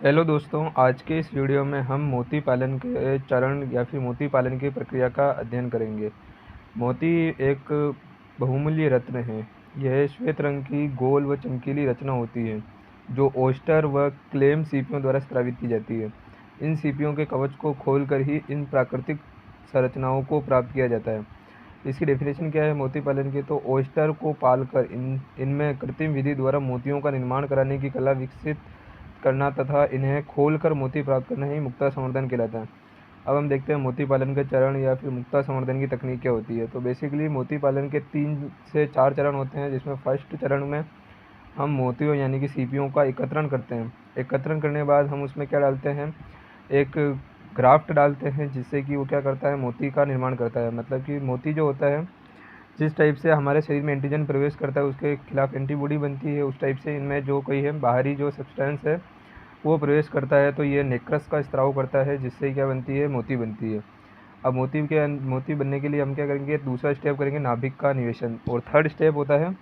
Hello दोस्तों, आज के इस वीडियो में हम मोती पालन के चरण या फिर मोती पालन की प्रक्रिया का अध्ययन करेंगे। मोती एक बहुमूल्य रत्न है। यह श्वेत रंग की गोल व चमकीली रचना होती है जो ओस्टर व क्लेम सीपियों द्वारा स्रावित की जाती है। इन सीपियों के कवच को खोलकर ही इन प्राकृतिक संरचनाओं को प्राप्त किया जाता है। इसकी डेफिनेशन क्या है मोती पालन की? तो ओस्टर को पालकर इनमें कृत्रिम विधि द्वारा मोतियों का निर्माण कराने की कला विकसित करना तथा इन्हें खोलकर मोती प्राप्त करना ही मुक्ता संवर्धन कहलाता है। अब हम देखते हैं मोती पालन के चरण या फिर मुक्ता संवर्धन की तकनीक क्या होती है। तो बेसिकली मोती पालन के 3 से 4 चरण होते हैं, जिसमें फर्स्ट चरण में हम मोतियों यानी कि सीपियों का एकत्रण करते हैं। एकत्रण करने के बाद हम उसमें क्या डालते हैं, एक ग्राफ्ट डालते हैं, जिससे कि वो क्या करता है, मोती का निर्माण करता है। मतलब कि मोती जो होता है, जिस टाइप से हमारे शरीर में एंटीजन प्रवेश करता है उसके खिलाफ एंटीबॉडी बनती है, उस टाइप से इनमें जो कोई है बाहरी जो सब्सटेंस है वो प्रवेश करता है, तो ये नेक्रस का स्त्राव करता है, जिससे क्या बनती है, मोती बनती है। अब मोती बनने के लिए हम क्या करेंगे, दूसरा स्टेप करेंगे नाभिक का निवेशन, और थर्ड स्टेप होता है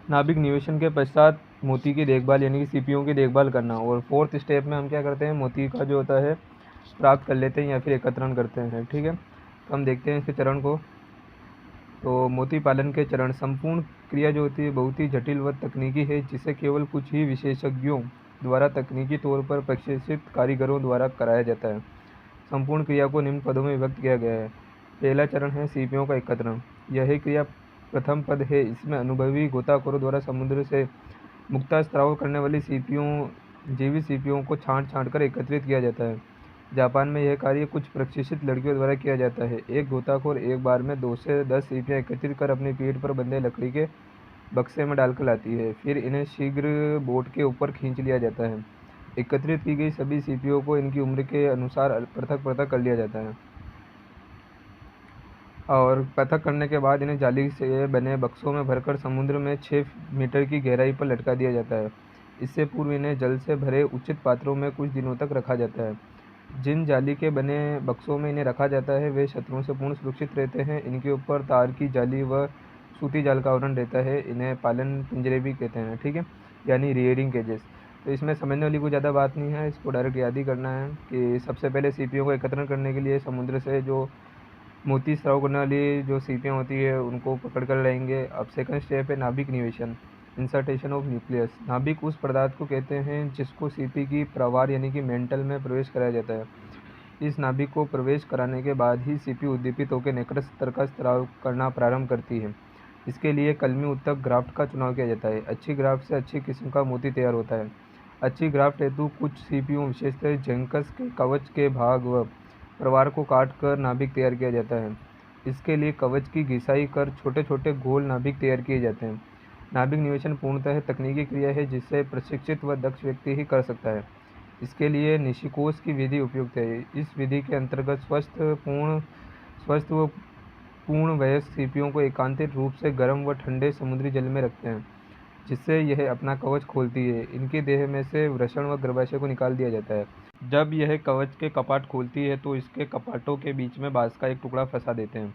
नाभिक निवेशन के पश्चात मोती की देखभाल यानी कि सीपियों की देखभाल करना, और फोर्थ स्टेप में हम क्या करते हैं, मोती का जो होता है प्राप्त कर लेते हैं या फिर एकत्रण करते हैं। ठीक है, तो हम देखते हैं इसके चरण को। तो मोती पालन के चरण, संपूर्ण क्रिया जो होती है बहुत ही जटिल व तकनीकी है, जिसे केवल कुछ ही विशेषज्ञों द्वारा तकनीकी तौर पर प्रशिक्षित कारीगरों द्वारा कराया जाता है। संपूर्ण क्रिया को निम्न पदों में विभक्त किया गया है। पहला चरण है सीपियों का एकत्रण। यह क्रिया प्रथम पद है। इसमें अनुभवी गोताखोरों द्वारा समुद्र से मुक्ता स्राव करने वाली जीवित सीपियों को छांट छांट कर एकत्रित किया जाता है। जापान में यह कार्य कुछ प्रशिक्षित लड़कियों द्वारा किया जाता है। एक गोताखोर एक बार में 2 से 10 सीपियाँ एकत्रित कर अपनी पीठ पर बंधे लकड़ी के बक्से में डालकर लाती है। फिर इन्हें शीघ्र बोट के ऊपर खींच लिया जाता है। एकत्रित की गई सभी सीपियों को इनकी उम्र के अनुसार पृथक पृथक कर लिया जाता है, और पृथक करने के बाद इन्हें जाली से बने बक्सों में भरकर समुद्र में 6 मीटर की गहराई पर लटका दिया जाता है। इससे पूर्व इन्हें जल से भरे उचित पात्रों में कुछ दिनों तक रखा जाता है। जिन जाली के बने बक्सों में इन्हें रखा जाता है वे शत्रुओं से पूर्ण सुरक्षित रहते हैं। इनके ऊपर तार की जाली व सूती जाल का आवरण रहता है। इन्हें पालन पिंजरे भी कहते हैं। ठीक है, यानी रियरिंग केजेस। तो इसमें समझने वाली कोई ज़्यादा बात नहीं है, इसको डायरेक्ट याद ही करना है कि सबसे पहले सीपियों को एकत्रण करने के लिए समुद्र से जो मोती स्राव करने वाली जो सीपियाँ होती है उनको पकड़ कर लाएंगे। अब सेकंड स्टेप है नाभिक निवेशन, इंसर्टेशन ऑफ न्यूक्लियस। नाभिक उस पदार्थ को कहते हैं जिसको सीपी की प्रवार यानी कि मेंटल में प्रवेश कराया जाता है। इस नाभिक को प्रवेश कराने के बाद ही सीपी उद्दीपित होकर नेक्रस स्तर का स्राव करना प्रारंभ करती है। इसके लिए कलमी उत्तक ग्राफ्ट का चुनाव किया जाता है। अच्छी ग्राफ्ट से अच्छी किस्म का मोती तैयार होता है। अच्छी ग्राफ्ट हेतु कुछ सीपियों विशेषतः जेंकस के कवच के भाग व प्रवार को काट कर नाभिक तैयार किया जाता है। इसके लिए कवच की घिसाई कर छोटे छोटे गोल नाभिक तैयार किए जाते हैं। नाभिक निवेशन पूर्णतः तकनीकी क्रिया है जिसे प्रशिक्षित व दक्ष व्यक्ति ही कर सकता है। इसके लिए निशिकोस की विधि उपयुक्त है। इस विधि के अंतर्गत स्वस्थ व पूर्ण वयस्क सीपियों को एकांतिक रूप से गर्म व ठंडे समुद्री जल में रखते हैं, जिससे यह अपना कवच खोलती है। इनके देह में से वृषण व गर्भाशय को निकाल दिया जाता है। जब यह कवच के कपाट खोलती है तो इसके कपाटों के बीच में बाँस का एक टुकड़ा फंसा देते हैं।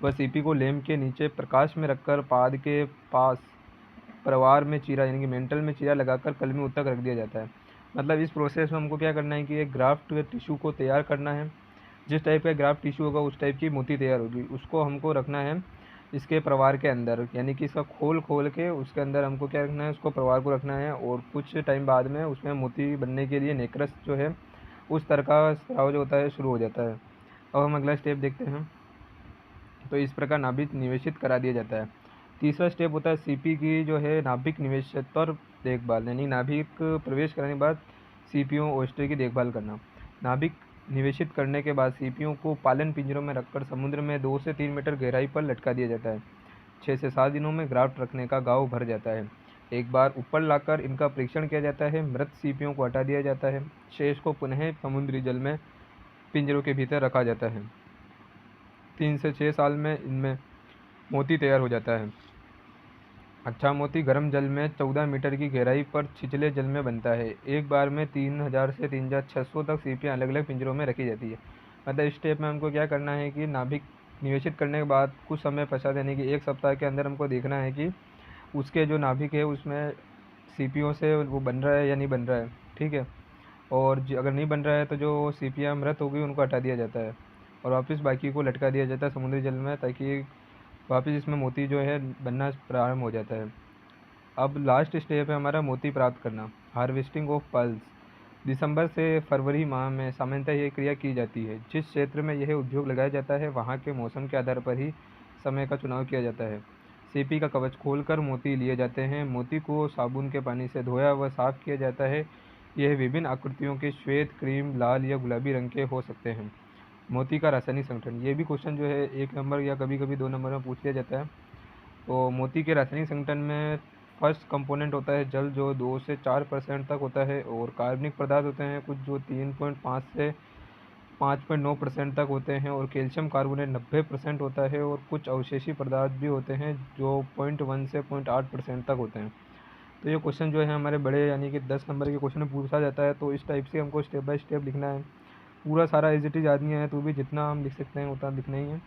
वह सीपी को लेम के नीचे प्रकाश में रखकर पाद के पास प्रवार में चीरा यानी कि मेंटल में चीरा लगाकर कलमी उत्तक रख दिया जाता है। मतलब इस प्रोसेस में हमको क्या करना है कि एक ग्राफ्ट टिश्यू को तैयार करना है। जिस टाइप का ग्राफ्ट टिश्यू होगा उस टाइप की मोती तैयार होगी, उसको हमको रखना है इसके प्रवार के अंदर, यानी कि इसका खोल खोल के उसके अंदर हमको क्या रखना है, उसको प्रवार को रखना है, और कुछ टाइम बाद में उसमें मोती बनने के लिए नेक्रस जो है उस तरह का स्राव जो होता है शुरू हो जाता है। अब हम अगला स्टेप देखते हैं। तो इस प्रकार नाभिक निवेशित करा दिया जाता है। तीसरा स्टेप होता है सीपी की जो है नाभिक निवेशतर देखभाल, यानी नाभिक प्रवेश कराने के बाद सीपियों ओस्टर की देखभाल करना। नाभिक निवेशित करने के बाद सीपियों को पालन पिंजरों में रखकर समुद्र में 2 से 3 मीटर गहराई पर लटका दिया जाता है। 6 से 7 दिनों में ग्राफ्ट रखने का गाँव भर जाता है। एक बार ऊपर लाकर इनका परीक्षण किया जाता है। मृत सीपियों को हटा दिया जाता है। शेष को पुनः समुद्री जल में पिंजरों के भीतर रखा जाता है। 3 से 6 साल में इनमें मोती तैयार हो जाता है। अच्छा मोती गर्म जल में 14 मीटर की गहराई पर छिछले जल में बनता है। एक बार में 3000 से 3600 तक सीपियाँ अलग अलग पिंजरों में रखी जाती है। मतलब इस स्टेप में हमको क्या करना है कि नाभिक निवेशित करने के बाद कुछ समय पश्चात यानी कि 1 सप्ताह के अंदर हमको देखना है कि उसके जो नाभिक है उसमें सीपियों से वो बन रहा है या नहीं बन रहा है। ठीक है। और अगर नहीं बन रहा है तो जो सीपियाँ मृत हो गई उनको हटा दिया जाता है और वापस बाकी को लटका दिया जाता है समुद्री जल में, ताकि वापस इसमें मोती जो है बनना प्रारंभ हो जाता है। अब लास्ट स्टेप है हमारा मोती प्राप्त करना, हार्वेस्टिंग ऑफ पर्ल्स। दिसंबर से फरवरी माह में सामान्यतः ये क्रिया की जाती है। जिस क्षेत्र में यह उद्योग लगाया जाता है वहाँ के मौसम के आधार पर ही समय का चुनाव किया जाता है। सीपी का कवच खोलकर मोती लिए जाते हैं। मोती को साबुन के पानी से धोया व साफ किया जाता है। यह विभिन्न आकृतियों के श्वेत, क्रीम, लाल या गुलाबी रंग के हो सकते हैं। मोती का रासायनिक संगठन, ये भी क्वेश्चन जो है 1 नंबर या कभी कभी 2 नंबर में पूछ लिया जाता है। तो मोती के रासायनिक संगठन में फर्स्ट कंपोनेंट होता है जल, जो 2 से 4% तक होता है, और कार्बनिक पदार्थ होते हैं कुछ जो 3.5 से 5.9% तक होते हैं, और कैल्शियम कार्बोनेट 90% होता है, और कुछ अवशेषी पदार्थ भी होते हैं जो 0.1 से 0.8% तक होते हैं। तो ये क्वेश्चन जो है हमारे बड़े यानी कि 10 नंबर के क्वेश्चन में पूछा जाता है। तो इस टाइप से हमको स्टेप बाय स्टेप लिखना है। पूरा सारा एज इट इज आदमी है तो भी जितना हम लिख सकते हैं उतना लिखना ही है।